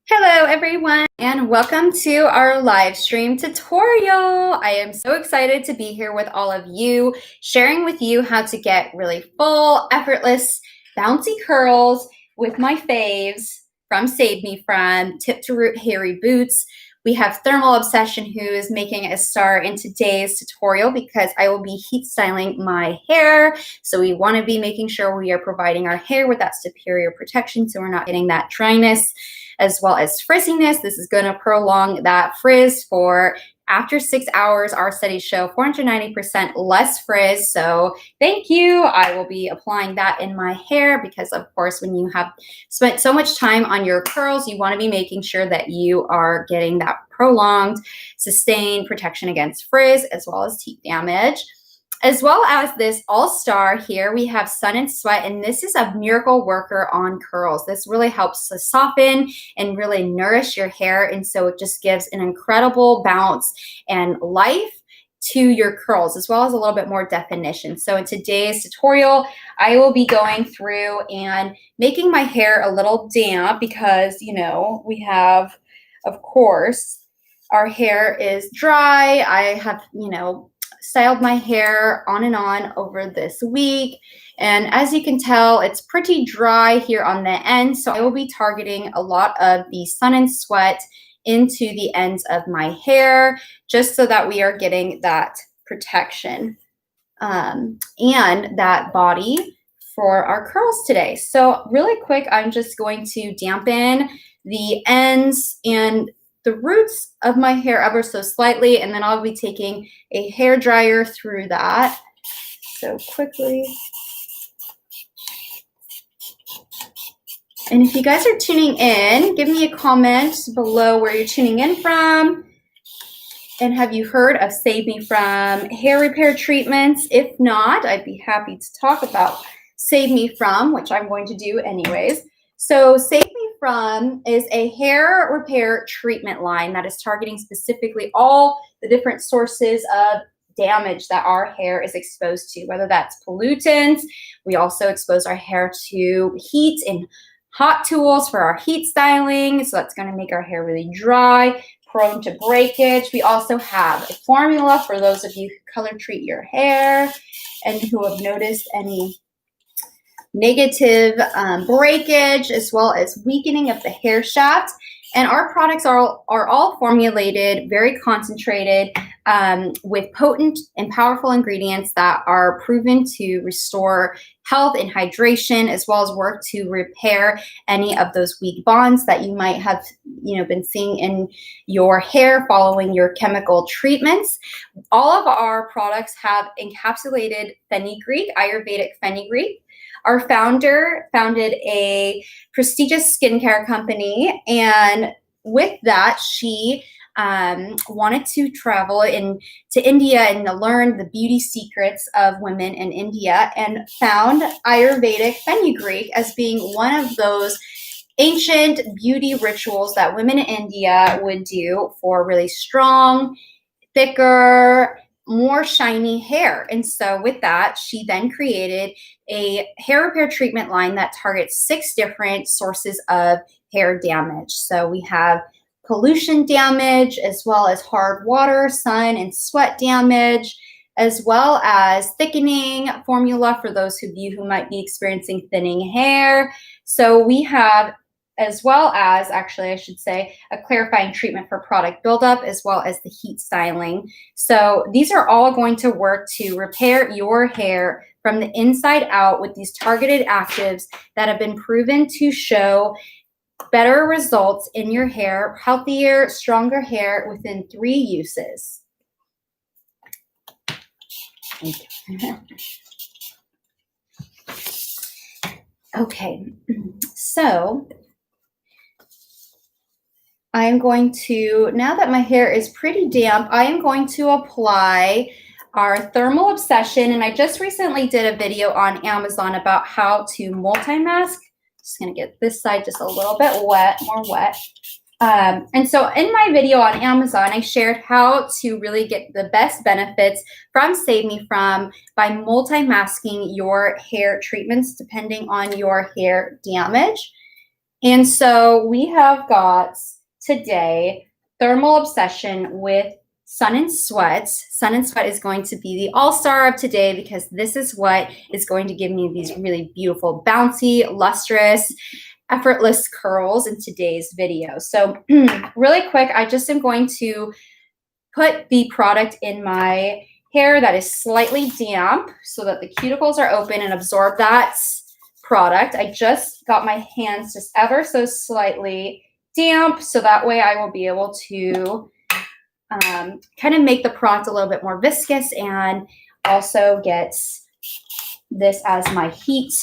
Hello everyone and welcome to our live stream tutorial. I am so excited to be here with all of you, sharing with you how to get really full, effortless, bouncy curls with my faves from Save Me From, Tip to Root Hairy Boots. We have Thermal Obsession who is making a star in today's tutorial because I will be heat styling my hair. So we want to be making sure we are providing our hair with that superior protection so we're not getting that dryness as well as frizziness. This is going to prolong that frizz for after 6 hours. Our studies show 490% less frizz. So thank you. I will be applying that in my hair because, of course, when you have spent so much time on your curls, you want to be making sure that you are getting that prolonged, sustained protection against frizz as well as heat damage. As well as this all-star here, we have Sun and Sweat, and this is a miracle worker on curls. This really helps to soften and really nourish your hair, and so it just gives an incredible bounce and life to your curls, as well as a little bit more definition. So in today's tutorial, I will be going through and making my hair a little damp because, you know, we have, of course, our hair is dry. I have, styled my hair on and on over this week. And as you can tell, it's pretty dry here on the end. So I will be targeting a lot of the Sun and Sweat into the ends of my hair, just so that we are getting that protection and that body for our curls today. So really quick, I'm just going to dampen the ends and the roots of my hair ever so slightly, and then I'll be taking a hair dryer through that. So quickly. And if you guys are tuning in, give me a comment below where you're tuning in from. And have you heard of Save Me From hair repair treatments? If not, I'd be happy to talk about Save Me From, which I'm going to do anyways. So Save Me From is a hair repair treatment line that is targeting specifically all the different sources of damage that our hair is exposed to, whether that's pollutants. We also expose our hair to heat and hot tools for our heat styling. So that's going to make our hair really dry, prone to breakage. We also have a formula for those of you who color treat your hair and who have noticed any negative breakage as well as weakening of the hair shaft. And our products are all formulated, very concentrated, with potent and powerful ingredients that are proven to restore health and hydration, as well as work to repair any of those weak bonds that you might have, been seeing in your hair following your chemical treatments. All of our products have encapsulated fenugreek, Ayurvedic fenugreek. Our founder founded a prestigious skincare company, and with that, she wanted to travel to India and to learn the beauty secrets of women in India, and found Ayurvedic fenugreek as being one of those ancient beauty rituals that women in India would do for really strong, thicker, more shiny hair. And so with that, she then created a hair repair treatment line that targets 6 different sources of hair damage. So we have pollution damage, as well as hard water, sun, and sweat damage, as well as thickening formula for those of you who might be experiencing thinning hair. So we have, as well as, actually, I should say, a clarifying treatment for product buildup, as well as the heat styling. So these are all going to work to repair your hair from the inside out with these targeted actives that have been proven to show better results in your hair, healthier, stronger hair within 3 uses. Okay, so I am going to, now that my hair is pretty damp, I am going to apply our Thermal Obsession. And I just recently did a video on Amazon about how to multi-mask. Just going to get this side just a little bit wet, more wet. And so in my video on Amazon, I shared how to really get the best benefits from Save Me From by multi-masking your hair treatments depending on your hair damage. And so we have got today Thermal Obsession with Sun and Sweat. Sun and Sweat is going to be the all-star of today because this is what is going to give me these really beautiful, bouncy, lustrous, effortless curls in today's video. So really quick, I just am going to put the product in my hair that is slightly damp so that the cuticles are open and absorb that product. I just got my hands just ever so slightly damp, so that way I will be able to kind of make the product a little bit more viscous and also get this as my heat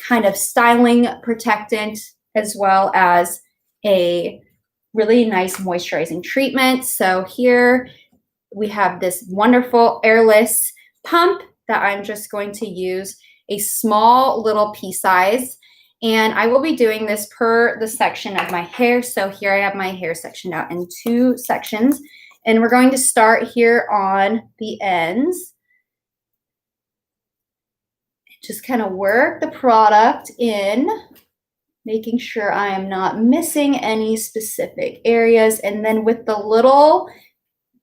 kind of styling protectant, as well as a really nice moisturizing treatment. So here we have this wonderful airless pump that I'm just going to use a small little pea size, and I will be doing this per the section of my hair. So here I have my hair sectioned out in 2 sections, and we're going to start here on the ends. Just kind of work the product in, making sure I am not missing any specific areas. And then with the little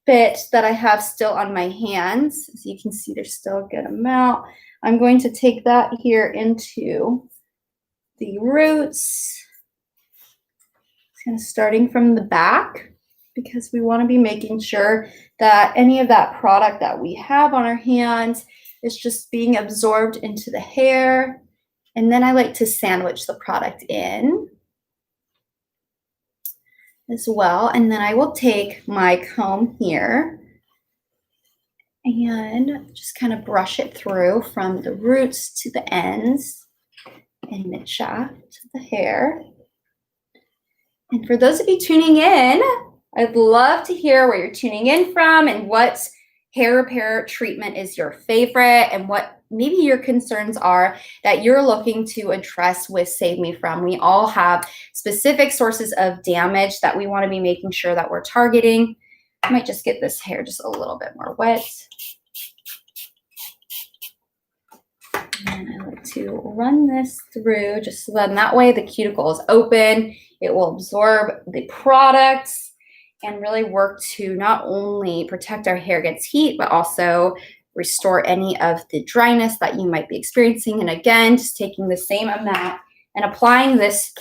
bit that I have still on my hands, as you can see, there's still a good amount, I'm going to take that here into the roots, kind of starting from the back, because we want to be making sure that any of that product that we have on our hands is just being absorbed into the hair. And then I like to sandwich the product in as well. And then I will take my comb here and just kind of brush it through from the roots to the ends and mid shaft to the hair. And for those of you tuning in, I'd love to hear where you're tuning in from and what hair repair treatment is your favorite and what maybe your concerns are that you're looking to address with Save Me From. We all have specific sources of damage that we want to be making sure that we're targeting. I might just get this hair just a little bit more wet. And I like to run this through just so that way the cuticle is open. It will absorb the products and really work to not only protect our hair against heat, but also restore any of the dryness that you might be experiencing. And again, just taking the same amount and applying this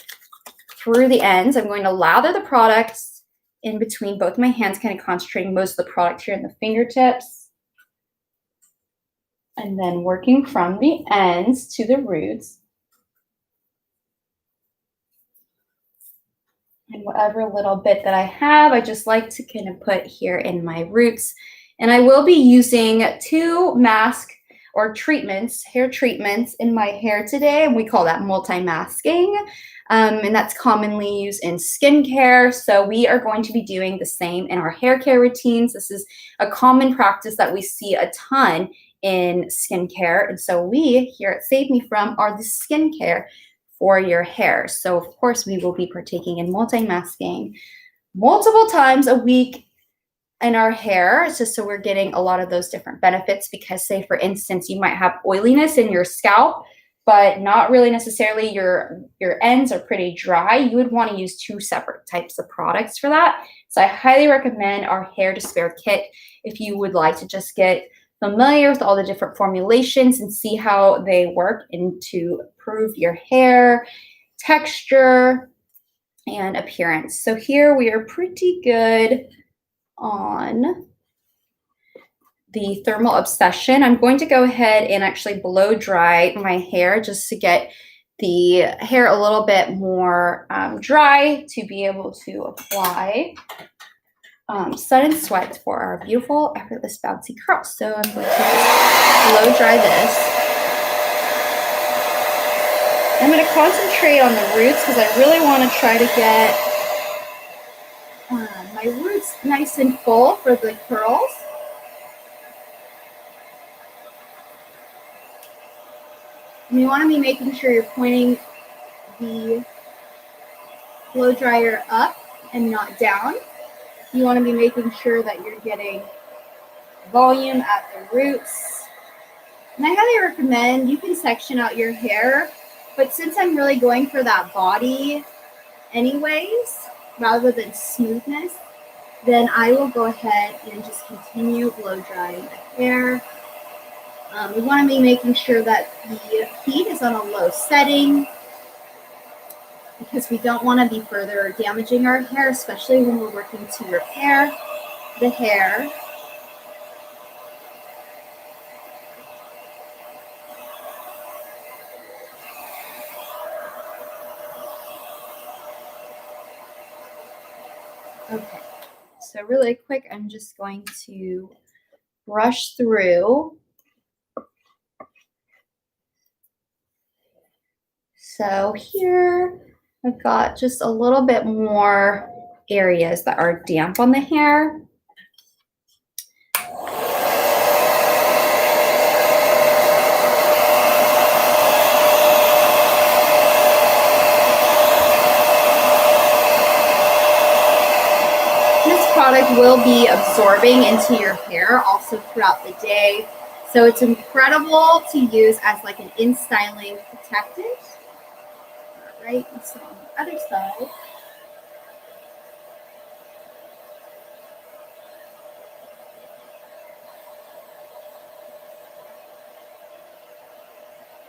through the ends. I'm going to lather the products in between both my hands, kind of concentrating most of the product here in the fingertips. And then working from the ends to the roots. And whatever little bit that I have, I just like to kind of put here in my roots. And I will be using 2 mask or treatments, hair treatments in my hair today. And we call that multi-masking. And that's commonly used in skincare. So we are going to be doing the same in our hair care routines. This is a common practice that we see a ton in skincare. And so we here at Save Me From are the skincare for your hair. So of course we will be partaking in multi-masking multiple times a week in our hair. It's just so we're getting a lot of those different benefits, because say for instance, you might have oiliness in your scalp, but not really necessarily your ends are pretty dry. You would want to use 2 separate types of products for that. So I highly recommend our Hair to Spare kit if you would like to just get familiar with all the different formulations and see how they work and to improve your hair texture and appearance. So here we are pretty good on the Thermal Obsession. I'm going to go ahead and actually blow dry my hair just to get the hair a little bit more dry to be able to apply Sun and Sweat for our beautiful, effortless, bouncy curls. So I'm going to just blow dry this. I'm going to concentrate on the roots because I really want to try to get my roots nice and full for the curls. And you want to be making sure you're pointing the blow dryer up and not down. You want to be making sure that you're getting volume at the roots. And I highly recommend you can section out your hair But since I'm really going for that body anyways, rather than smoothness, then I will go ahead and just continue blow drying the hair. We want to be making sure that the heat is on a low setting because we don't want to be further damaging our hair, especially when we're working to repair the hair. Okay, so really quick, I'm just going to brush through. So here I've got just a little bit more areas that are damp on the hair. This product will be absorbing into your hair also throughout the day. So it's incredible to use as like an in-styling protectant. All right, so on the other side.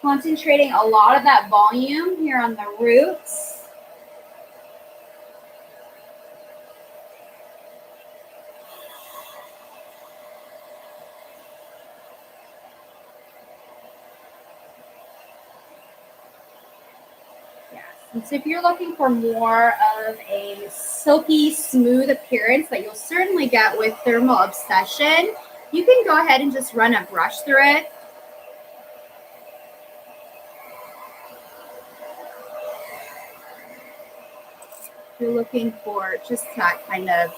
Concentrating a lot of that volume here on the roots. And so if you're looking for more of a silky, smooth appearance that you'll certainly get with Thermal Obsession, you can go ahead and just run a brush through it. If you're looking for just that kind of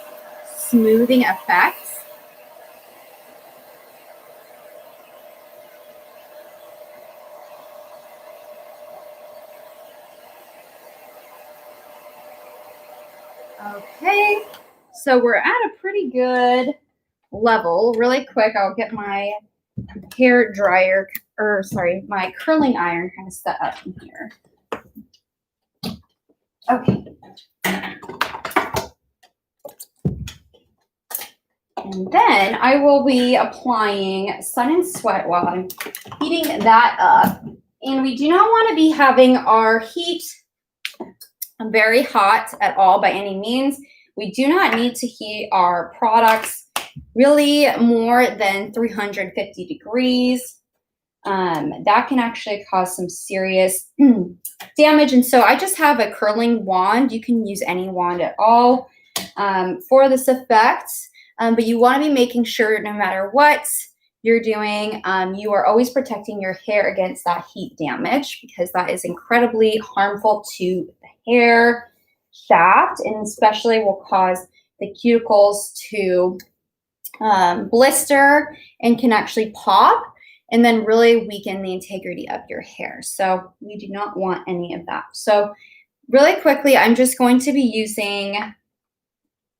smoothing effect. Okay, so we're at a pretty good level. Really quick, I'll get my hair dryer, or sorry, my curling iron kind of set up in here. Okay. And then I will be applying Sun and Sweat while I'm heating that up. And we do not want to be having our heat very hot at all by any means. We do not need to heat our products really more than 350 degrees. That can actually cause some serious damage. And so I just have a curling wand. You can use any wand at all for this effect. But you want to be making sure no matter what you're doing, you are always protecting your hair against that heat damage because that is incredibly harmful to the hair shaft and especially will cause the cuticles to blister and can actually pop and then really weaken the integrity of your hair. So we do not want any of that. So really quickly, I'm just going to be using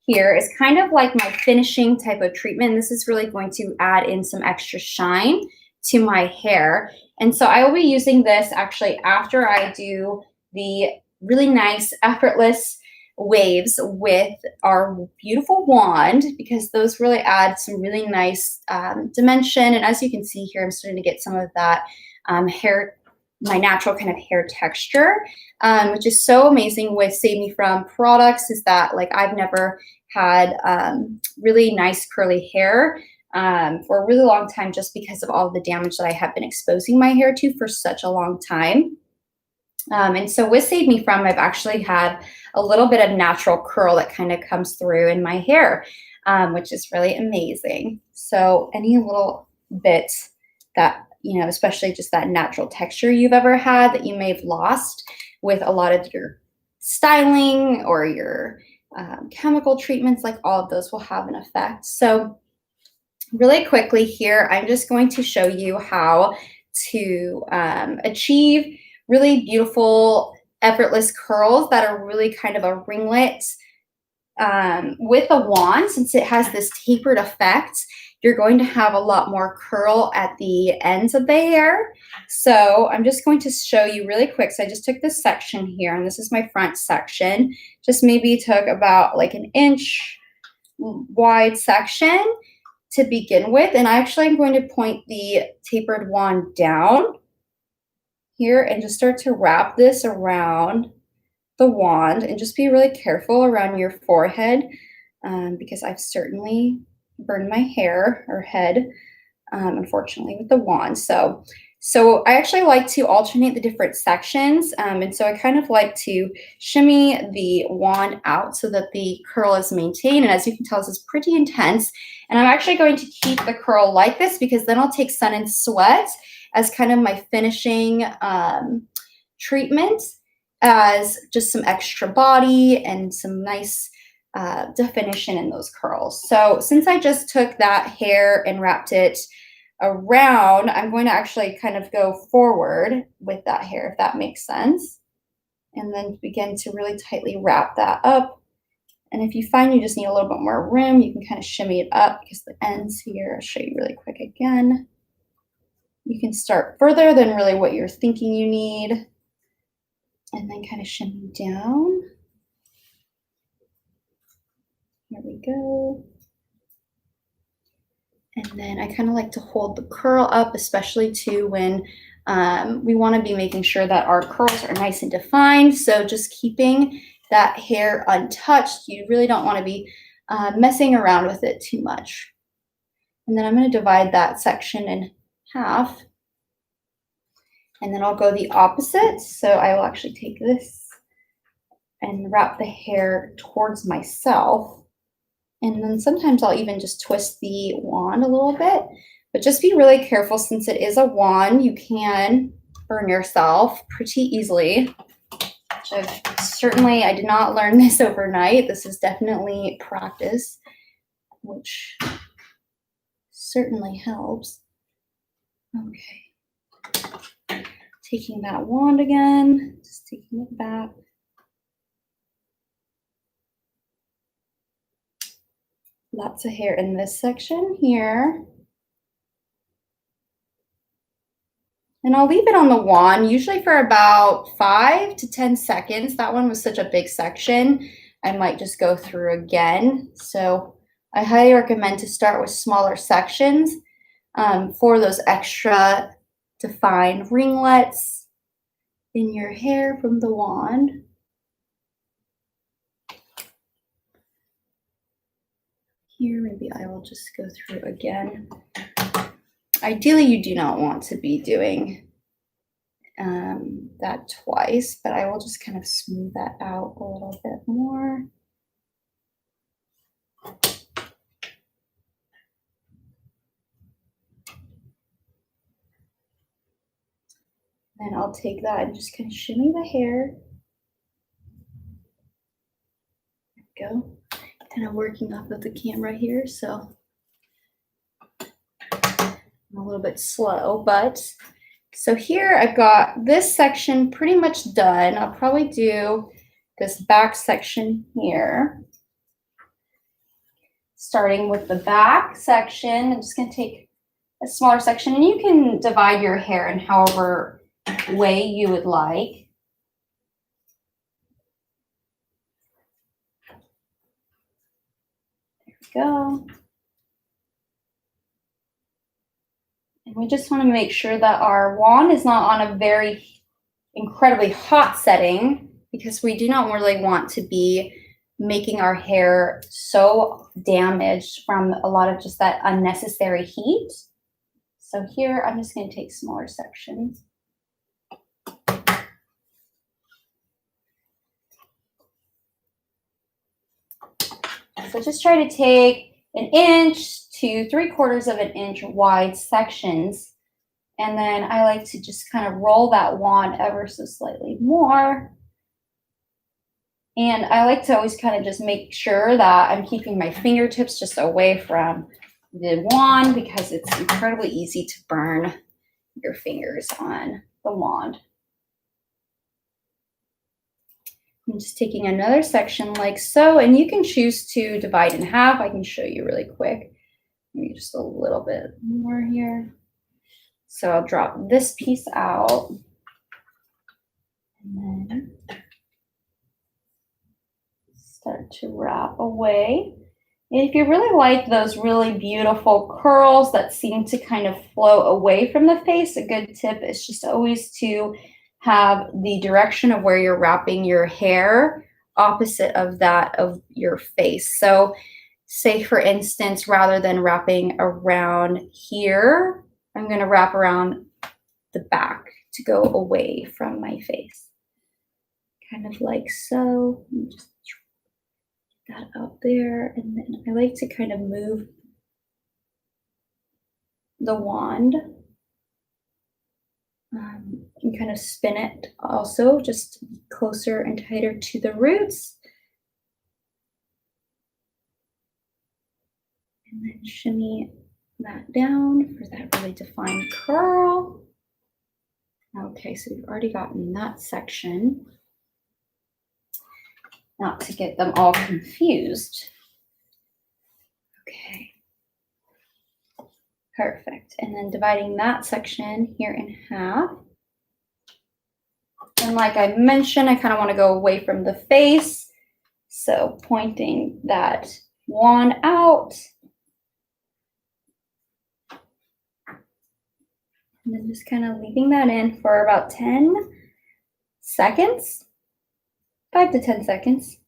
here is kind of like my finishing type of treatment. This is really going to add in some extra shine to my hair. And so I will be using this actually after I do the really nice Effortless waves with our beautiful wand because those really add some really nice dimension. And as you can see here, I'm starting to get some of that hair, my natural kind of hair texture, which is so amazing with Save Me From products is that like I've never had really nice curly hair for a really long time just because of all the damage that I have been exposing my hair to for such a long time. And so with Save Me From, I've actually had a little bit of natural curl that kind of comes through in my hair, which is really amazing. So any little bit that, you know, especially just that natural texture you've ever had that you may have lost with a lot of your styling or your chemical treatments, like all of those will have an effect. So really quickly here, I'm just going to show you how to achieve really beautiful effortless curls that are really kind of a ringlet with a wand. Since it has this tapered effect, you're going to have a lot more curl at the ends of the hair. So I'm just going to show you really quick. So I just took this section here, and this is my front section. Just maybe took about like an inch wide section to begin with. And I actually am going to point the tapered wand down here and just start to wrap this around the wand, and just be really careful around your forehead because I've certainly burned my hair or head, unfortunately, with the wand. So I actually like to alternate the different sections, and so I kind of like to shimmy the wand out so that the curl is maintained. And as you can tell, this is pretty intense. And I'm actually going to keep the curl like this because then I'll take Sun and Sweat as kind of my finishing treatment, as just some extra body and some nice definition in those curls. So since I just took that hair and wrapped it around, I'm going to actually kind of go forward with that hair, if that makes sense, and then begin to really tightly wrap that up. And if you find you just need a little bit more room, you can kind of shimmy it up because the ends here, I'll show you really quick again. You can start further than really what you're thinking you need, and then kind of shimmy down. There we go. And then I kind of like to hold the curl up, especially too when we want to be making sure that our curls are nice and defined. So just keeping that hair untouched. You really don't want to be messing around with it too much. And then I'm going to divide that section in half. And then I'll go the opposite. So I will actually take this and wrap the hair towards myself. And then sometimes I'll even just twist the wand a little bit. But just be really careful, since it is a wand, you can burn yourself pretty easily. I did not learn this overnight. This is definitely practice, which certainly helps. Okay. Taking that wand again, just taking it back. Lots of hair in this section here. And I'll leave it on the wand, usually for about 5 to 10 seconds. That one was such a big section, I might just go through again. So I highly recommend to start with smaller sections for those extra defined ringlets in your hair from the wand. Here, maybe I will just go through again. Ideally, you do not want to be doing that twice, but I will just kind of smooth that out a little bit more. And I'll take that and just kind of shimmy the hair. There we go. Kind of working off of the camera here, so I'm a little bit slow, but so here I've got this section pretty much done. I'll probably do this back section here. Starting with the back section, I'm just going to take a smaller section, and you can divide your hair in however way you would like. There we go. And we just want to make sure that our wand is not on a very incredibly hot setting, because we do not really want to be making our hair so damaged from a lot of just that unnecessary heat. So here I'm just going to take smaller sections. So just try to take 1 inch to 3/4 of an inch wide sections. And then I like to just kind of roll that wand ever so slightly more. And I like to always kind of just make sure that I'm keeping my fingertips just away from the wand, because it's incredibly easy to burn your fingers on the wand. I'm just taking another section like so, and you can choose to divide in half. I can show you really quick. maybe just a little bit more here. So I'll drop this piece out. And then start to wrap away. And if you really like those really beautiful curls that seem to kind of flow away from the face, a good tip is just always to have the direction of where you're wrapping your hair opposite of that of your face. So say for instance, rather than wrapping around here, I'm going to wrap around the back to go away from my face. Kind of like so. Just that out there, and then I like to kind of move the wand and kind of spin it also, just closer and tighter to the roots. And then shimmy that down for that really defined curl. Okay, so we've already gotten that section. Not to get them all confused. Okay. Perfect. And then dividing that section here in half. And like I mentioned, I kind of want to go away from the face. So pointing that wand out. And then just kind of leaving that in for about 10 seconds. 5 to 10 seconds.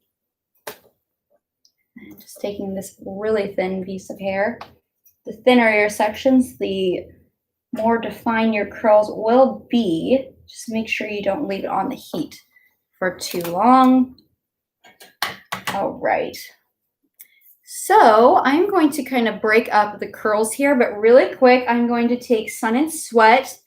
And just taking this really thin piece of hair. The thinner your sections, the more defined your curls will be. Just make sure you don't leave it on the heat for too long. All right. So I'm going to kind of break up the curls here, but really quick, I'm going to take Sun and Sweat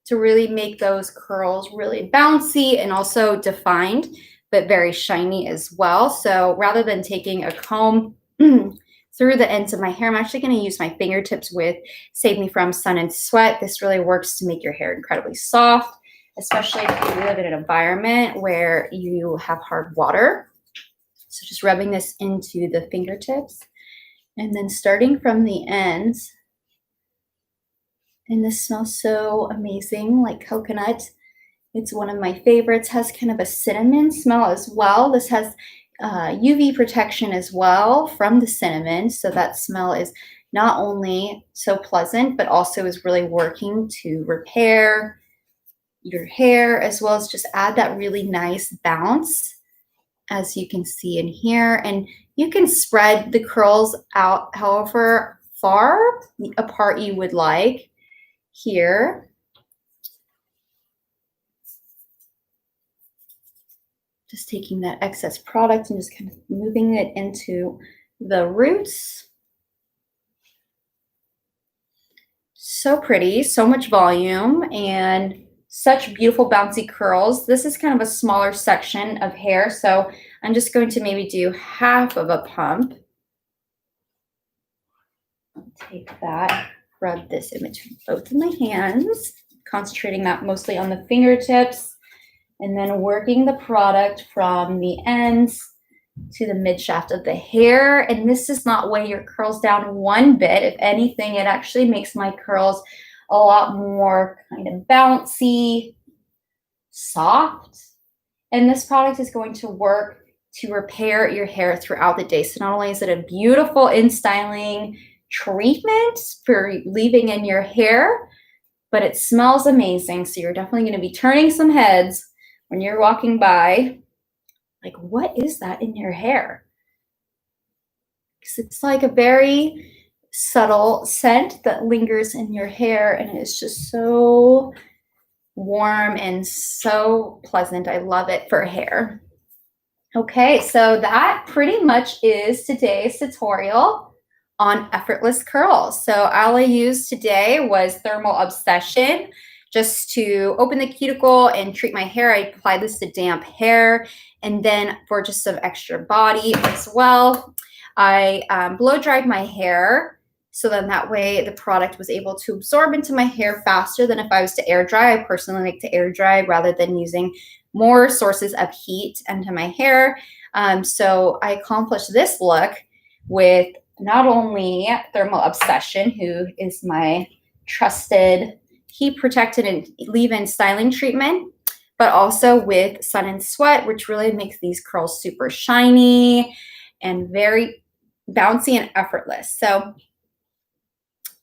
to really make those curls really bouncy and also defined, but very shiny as well. So rather than taking a comb through the ends of my hair, I'm actually going to use my fingertips with Save Me From Sun and Sweat. This really works to make your hair incredibly soft, especially if you live in an environment where you have hard water. So just rubbing this into the fingertips and then starting from the ends. And this smells so amazing, like coconut. It's one of my favorites, has kind of a cinnamon smell as well. This has UV protection as well from the cinnamon. So that smell is not only so pleasant, but also is really working to repair your hair as well as just add that really nice bounce, as you can see in here. And you can spread the curls out however far apart you would like here. Just taking that excess product and just kind of moving it into the roots. So pretty, so much volume, and such beautiful bouncy curls. This is kind of a smaller section of hair, so I'm just going to maybe do half of a pump. I'll take that, rub this in between both of my hands, concentrating that mostly on the fingertips. And then working the product from the ends to the mid shaft of the hair. And this does not weigh your curls down one bit. If anything, it actually makes my curls a lot more kind of bouncy, soft. And this product is going to work to repair your hair throughout the day. So not only is it a beautiful in-styling treatment for leaving in your hair, but it smells amazing. So you're definitely going to be turning some heads when you're walking by, like, what is that in your hair? Because it's like a very subtle scent that lingers in your hair, and it is just so warm and so pleasant. I love it for hair. Okay, so that pretty much is today's tutorial on effortless curls. So all I used today was Thermal Obsession. Just to open the cuticle and treat my hair, I apply this to damp hair. And then for just some extra body as well, I blow dried my hair. So then that way the product was able to absorb into my hair faster than if I was to air dry. I personally like to air dry rather than using more sources of heat into my hair. So I accomplished this look with not only Thermal Obsession, who is my trusted heat protected and leave-in styling treatment, but also with Sun and Sweat, which really makes these curls super shiny and very bouncy and effortless. So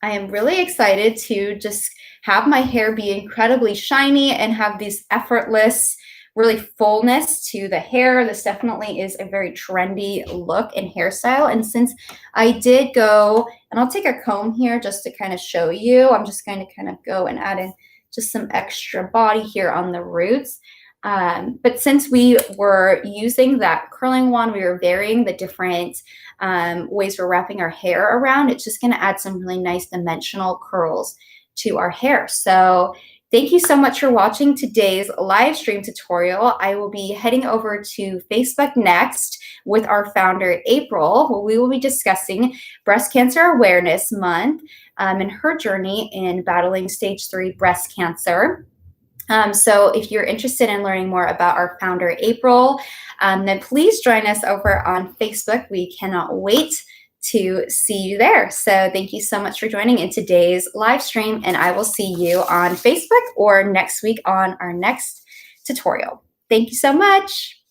I am really excited to just have my hair be incredibly shiny and have these effortless, really fullness to the hair. This definitely is a very trendy look and hairstyle. And since I did go, and I'll take a comb here just to kind of show you, I'm just going to kind of go and add in just some extra body here on the roots. But since we were using that curling wand, we were varying the different ways we're wrapping our hair around. It's just going to add some really nice dimensional curls to our hair. So thank you so much for watching today's live stream tutorial. I will be heading over to Facebook next with our founder, April, where we will be discussing Breast Cancer Awareness Month and her journey in battling stage 3 breast cancer. So if you're interested in learning more about our founder, April, then please join us over on Facebook. We cannot wait to see you there. So thank you so much for joining in today's live stream, and I will see you on Facebook or next week on our next tutorial. Thank you so much.